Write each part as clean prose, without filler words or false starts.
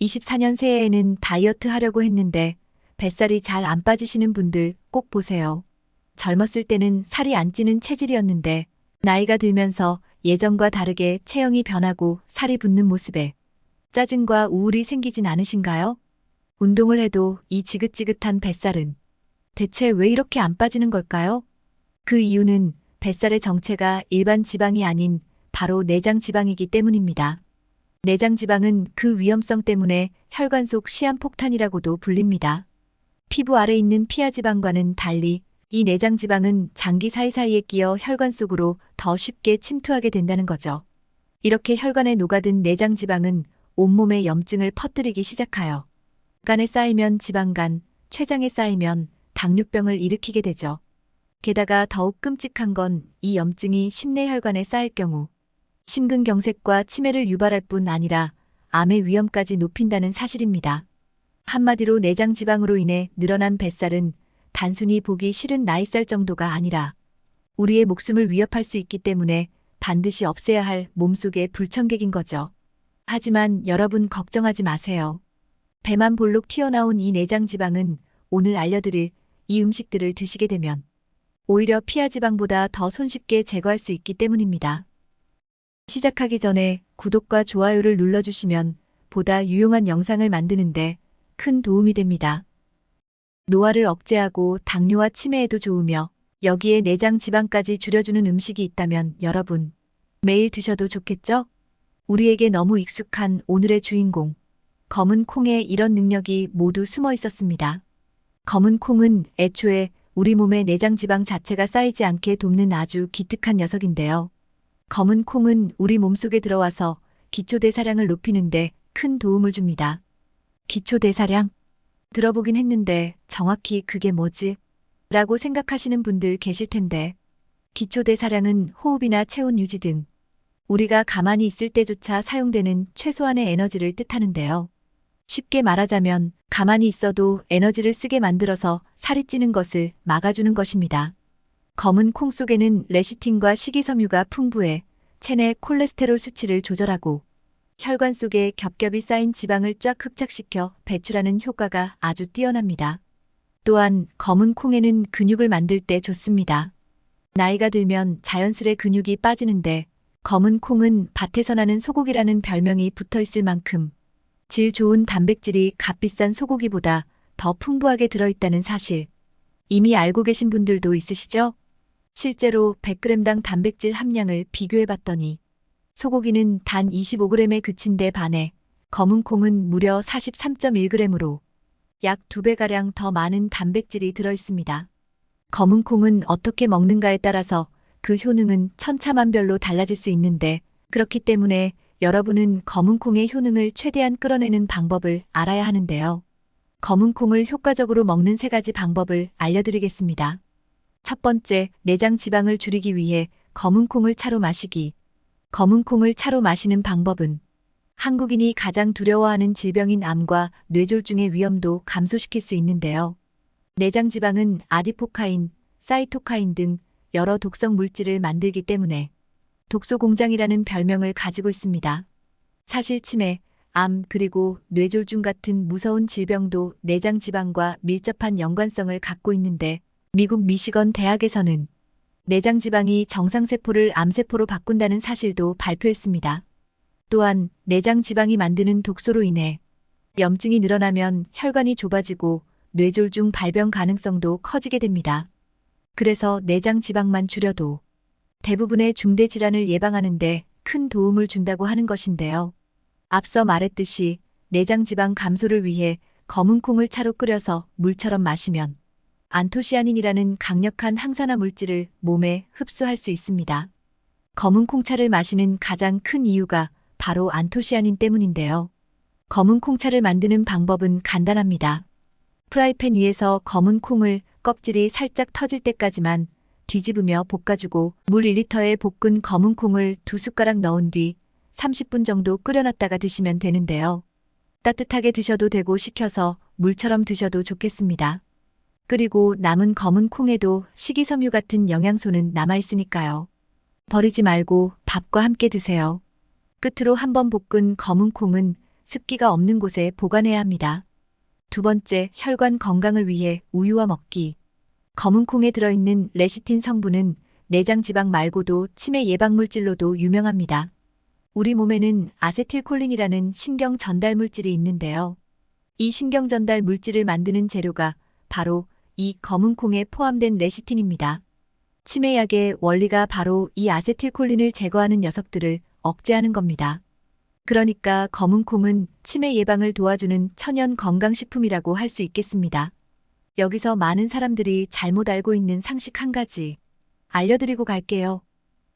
24년 새해에는 다이어트 하려고 했는데 뱃살이 잘 안 빠지시는 분들 꼭 보세요. 젊었을 때는 살이 안 찌는 체질이었는데 나이가 들면서 예전과 다르게 체형이 변하고 살이 붙는 모습에 짜증과 우울이 생기진 않으신가요? 운동을 해도 이 지긋지긋한 뱃살은 대체 왜 이렇게 안 빠지는 걸까요? 그 이유는 뱃살의 정체가 일반 지방이 아닌 바로 내장 지방이기 때문입니다. 내장 지방은 그 위험성 때문에 혈관 속 시한폭탄이라고도 불립니다. 피부 아래 있는 피하 지방과는 달리 이 내장 지방은 장기 사이사이에 끼어 혈관 속으로 더 쉽게 침투하게 된다는 거죠. 이렇게 혈관에 녹아든 내장 지방은 온몸에 염증을 퍼뜨리기 시작하여 간에 쌓이면 지방간, 췌장에 쌓이면 당뇨병을 일으키게 되죠. 게다가 더욱 끔찍한 건 이 염증이 심내혈관에 쌓일 경우 심근경색과 치매를 유발할 뿐 아니라 암의 위험까지 높인다는 사실입니다. 한마디로 내장 지방으로 인해 늘어난 뱃살은 단순히 보기 싫은 나이살 정도가 아니라 우리의 목숨을 위협할 수 있기 때문에 반드시 없애야 할 몸속의 불청객인 거죠. 하지만 여러분 걱정하지 마세요. 배만 볼록 튀어나온 이 내장 지방은 오늘 알려드릴 이 음식들을 드시게 되면 오히려 피하 지방보다 더 손쉽게 제거할 수 있기 때문입니다. 시작하기 전에 구독과 좋아요를 눌러주시면 보다 유용한 영상을 만드는데 큰 도움이 됩니다. 노화를 억제하고 당뇨와 치매에도 좋으며 여기에 내장 지방까지 줄여주는 음식이 있다면 여러분 매일 드셔도 좋겠죠? 우리에게 너무 익숙한 오늘의 주인공 검은 콩에 이런 능력이 모두 숨어 있었습니다. 검은 콩은 애초에 우리 몸의 내장 지방 자체가 쌓이지 않게 돕는 아주 기특한 녀석인데요. 검은 콩은 우리 몸속에 들어와서 기초대사량을 높이는데 큰 도움을 줍니다. 기초대사량? 들어보긴 했는데 정확히 그게 뭐지? 라고 생각하시는 분들 계실 텐데 기초대사량은 호흡이나 체온 유지 등 우리가 가만히 있을 때조차 사용되는 최소한의 에너지를 뜻하는데요. 쉽게 말하자면 가만히 있어도 에너지를 쓰게 만들어서 살이 찌는 것을 막아주는 것입니다. 검은 콩 속에는 레시틴과 식이섬유가 풍부해 체내 콜레스테롤 수치를 조절하고 혈관 속에 겹겹이 쌓인 지방을 쫙 흡착시켜 배출하는 효과가 아주 뛰어납니다. 또한 검은 콩에는 근육을 만들 때 좋습니다. 나이가 들면 자연스레 근육이 빠지는데 검은 콩은 밭에서 나는 소고기라는 별명이 붙어 있을 만큼 질 좋은 단백질이 값비싼 소고기보다 더 풍부하게 들어있다는 사실 이미 알고 계신 분들도 있으시죠? 실제로 100g당 단백질 함량을 비교해봤더니 소고기는 단 25g에 그친 데 반해 검은 콩은 무려 43.1g으로 약 2배가량 더 많은 단백질이 들어있습니다. 검은 콩은 어떻게 먹는가에 따라서 그 효능은 천차만별로 달라질 수 있는데 그렇기 때문에 여러분은 검은 콩의 효능을 최대한 끌어내는 방법을 알아야 하는데요. 검은 콩을 효과적으로 먹는 3가지 방법을 알려드리겠습니다. 첫 번째, 내장 지방을 줄이기 위해 검은 콩을 차로 마시기. 검은 콩을 차로 마시는 방법은 한국인이 가장 두려워하는 질병인 암과 뇌졸중의 위험도 감소시킬 수 있는데요. 내장 지방은 아디포카인, 사이토카인 등 여러 독성 물질을 만들기 때문에 독소 공장이라는 별명을 가지고 있습니다. 사실 치매, 암 그리고 뇌졸중 같은 무서운 질병도 내장 지방과 밀접한 연관성을 갖고 있는데 미국 미시건 대학에서는 내장 지방이 정상세포를 암세포로 바꾼다는 사실도 발표했습니다. 또한 내장 지방이 만드는 독소로 인해 염증이 늘어나면 혈관이 좁아지고 뇌졸중 발병 가능성도 커지게 됩니다. 그래서 내장 지방만 줄여도 대부분의 중대 질환을 예방하는 데 큰 도움을 준다고 하는 것인데요. 앞서 말했듯이 내장 지방 감소를 위해 검은 콩을 차로 끓여서 물처럼 마시면 안토시아닌이라는 강력한 항산화 물질을 몸에 흡수할 수 있습니다. 검은 콩차를 마시는 가장 큰 이유가 바로 안토시아닌 때문인데요. 검은 콩차를 만드는 방법은 간단합니다. 프라이팬 위에서 검은 콩을 껍질이 살짝 터질 때까지만 뒤집으며 볶아주고 물 1리터에 볶은 검은 콩을 2숟가락 넣은 뒤 30분 정도 끓여놨다가 드시면 되는데요. 따뜻하게 드셔도 되고 식혀서 물처럼 드셔도 좋겠습니다. 그리고 남은 검은 콩에도 식이섬유 같은 영양소는 남아있으니까요. 버리지 말고 밥과 함께 드세요. 끝으로 한번 볶은 검은 콩은 습기가 없는 곳에 보관해야 합니다. 두 번째, 혈관 건강을 위해 우유와 먹기. 검은 콩에 들어있는 레시틴 성분은 내장 지방 말고도 치매 예방 물질로도 유명합니다. 우리 몸에는 아세틸콜린이라는 신경 전달 물질이 있는데요. 이 신경 전달 물질을 만드는 재료가 바로 이 검은 콩에 포함된 레시틴입니다. 치매약의 원리가 바로 이 아세틸콜린을 제거하는 녀석들을 억제하는 겁니다. 그러니까 검은 콩은 치매 예방을 도와주는 천연 건강식품이라고 할 수 있겠습니다. 여기서 많은 사람들이 잘못 알고 있는 상식 한 가지 알려드리고 갈게요.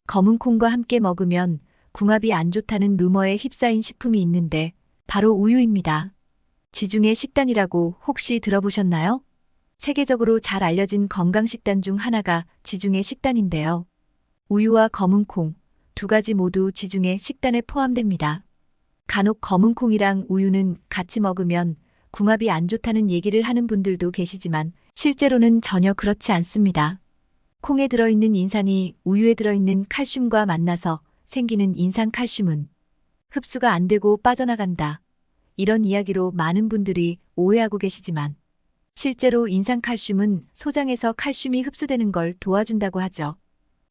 검은 콩과 함께 먹으면 궁합이 안 좋다는 루머에 휩싸인 식품이 있는데 바로 우유입니다. 지중해 식단이라고 혹시 들어보셨나요? 세계적으로 잘 알려진 건강식단 중 하나가 지중해 식단인데요. 우유와 검은 콩, 두 가지 모두 지중해 식단에 포함됩니다. 간혹 검은 콩이랑 우유는 같이 먹으면 궁합이 안 좋다는 얘기를 하는 분들도 계시지만 실제로는 전혀 그렇지 않습니다. 콩에 들어있는 인산이 우유에 들어있는 칼슘과 만나서 생기는 인산칼슘은 흡수가 안 되고 빠져나간다. 이런 이야기로 많은 분들이 오해하고 계시지만 실제로 인산칼슘은 소장에서 칼슘이 흡수되는 걸 도와준다고 하죠.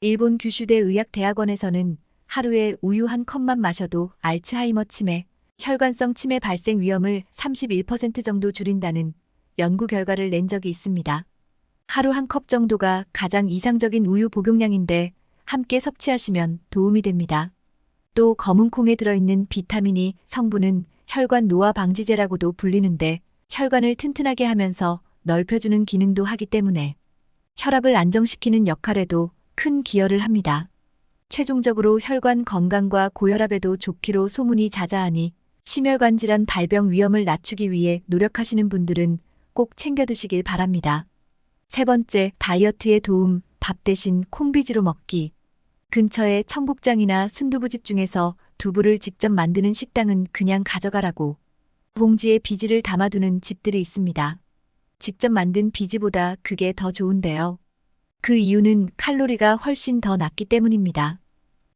일본 규슈대 의학대학원에서는 하루에 우유 한 컵만 마셔도 알츠하이머 치매, 혈관성 치매 발생 위험을 31% 정도 줄인다는 연구 결과를 낸 적이 있습니다. 하루 한 컵 정도가 가장 이상적인 우유 복용량인데 함께 섭취하시면 도움이 됩니다. 또 검은 콩에 들어있는 비타민이 성분은 혈관 노화 방지제라고도 불리는데 혈관을 튼튼하게 하면서 넓혀주는 기능도 하기 때문에 혈압을 안정시키는 역할에도 큰 기여를 합니다. 최종적으로 혈관 건강과 고혈압에도 좋기로 소문이 자자하니 심혈관 질환 발병 위험을 낮추기 위해 노력하시는 분들은 꼭 챙겨 드시길 바랍니다. 세 번째, 다이어트에 도움, 밥 대신 콩비지로 먹기. 근처에 청국장이나 순두부집 중에서 두부를 직접 만드는 식당은 그냥 가져가라고 봉지에 비지를 담아두는 집들이 있습니다. 직접 만든 비지보다 그게 더 좋은데요. 그 이유는 칼로리가 훨씬 더 낮기 때문입니다.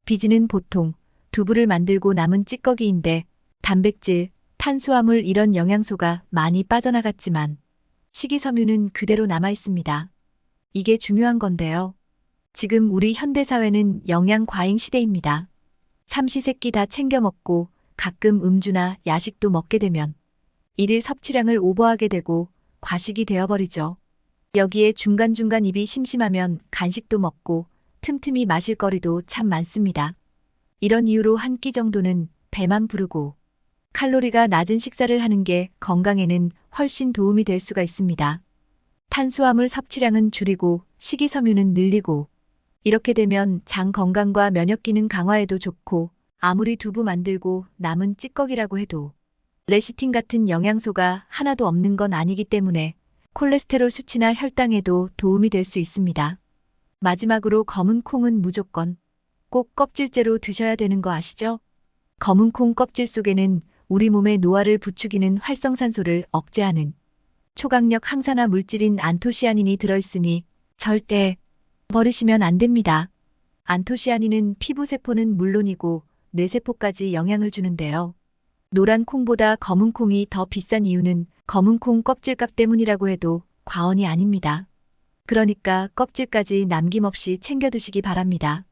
비지는 보통 두부를 만들고 남은 찌꺼기인데 단백질, 탄수화물 이런 영양소가 많이 빠져나갔지만 식이섬유는 그대로 남아 있습니다. 이게 중요한 건데요. 지금 우리 현대사회는 영양 과잉 시대입니다. 삼시세끼 다 챙겨 먹고 가끔 음주나 야식도 먹게 되면 일일 섭취량을 오버하게 되고 과식이 되어버리죠. 여기에 중간중간 입이 심심하면 간식도 먹고 틈틈이 마실 거리도 참 많습니다. 이런 이유로 한 끼 정도는 배만 부르고 칼로리가 낮은 식사를 하는 게 건강에는 훨씬 도움이 될 수가 있습니다. 탄수화물 섭취량은 줄이고 식이섬유는 늘리고 이렇게 되면 장 건강과 면역 기능 강화에도 좋고 아무리 두부 만들고 남은 찌꺼기라고 해도 레시틴 같은 영양소가 하나도 없는 건 아니기 때문에 콜레스테롤 수치나 혈당에도 도움이 될 수 있습니다. 마지막으로 검은 콩은 무조건 꼭 껍질째로 드셔야 되는 거 아시죠? 검은 콩 껍질 속에는 우리 몸의 노화를 부추기는 활성산소를 억제하는 초강력 항산화 물질인 안토시아닌이 들어있으니 절대 버리시면 안 됩니다. 안토시아닌은 피부세포는 물론이고 뇌세포까지 영향을 주는데요. 노란 콩보다 검은 콩이 더 비싼 이유는 검은 콩 껍질값 때문이라고 해도 과언이 아닙니다. 그러니까 껍질까지 남김없이 챙겨 드시기 바랍니다.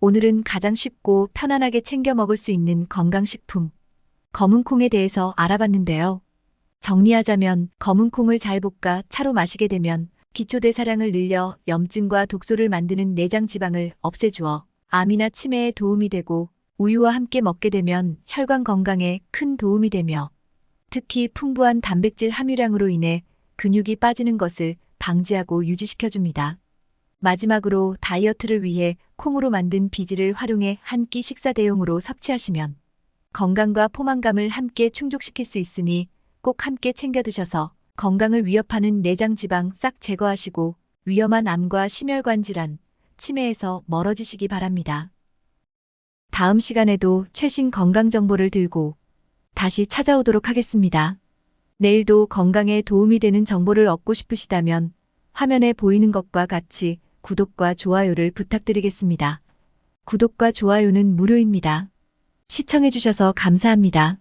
오늘은 가장 쉽고 편안하게 챙겨 먹을 수 있는 건강식품, 검은 콩에 대해서 알아봤는데요. 정리하자면 검은 콩을 잘 볶아 차로 마시게 되면 기초대사량을 늘려 염증과 독소를 만드는 내장 지방을 없애주어 암이나 치매에 도움이 되고 우유와 함께 먹게 되면 혈관 건강에 큰 도움이 되며 특히 풍부한 단백질 함유량으로 인해 근육이 빠지는 것을 방지하고 유지시켜줍니다. 마지막으로 다이어트를 위해 콩으로 만든 비지를 활용해 한 끼 식사 대용으로 섭취하시면 건강과 포만감을 함께 충족시킬 수 있으니 꼭 함께 챙겨 드셔서 건강을 위협하는 내장 지방 싹 제거하시고 위험한 암과 심혈관 질환, 치매에서 멀어지시기 바랍니다. 다음 시간에도 최신 건강 정보를 들고 다시 찾아오도록 하겠습니다. 내일도 건강에 도움이 되는 정보를 얻고 싶으시다면 화면에 보이는 것과 같이 구독과 좋아요를 부탁드리겠습니다. 구독과 좋아요는 무료입니다. 시청해주셔서 감사합니다.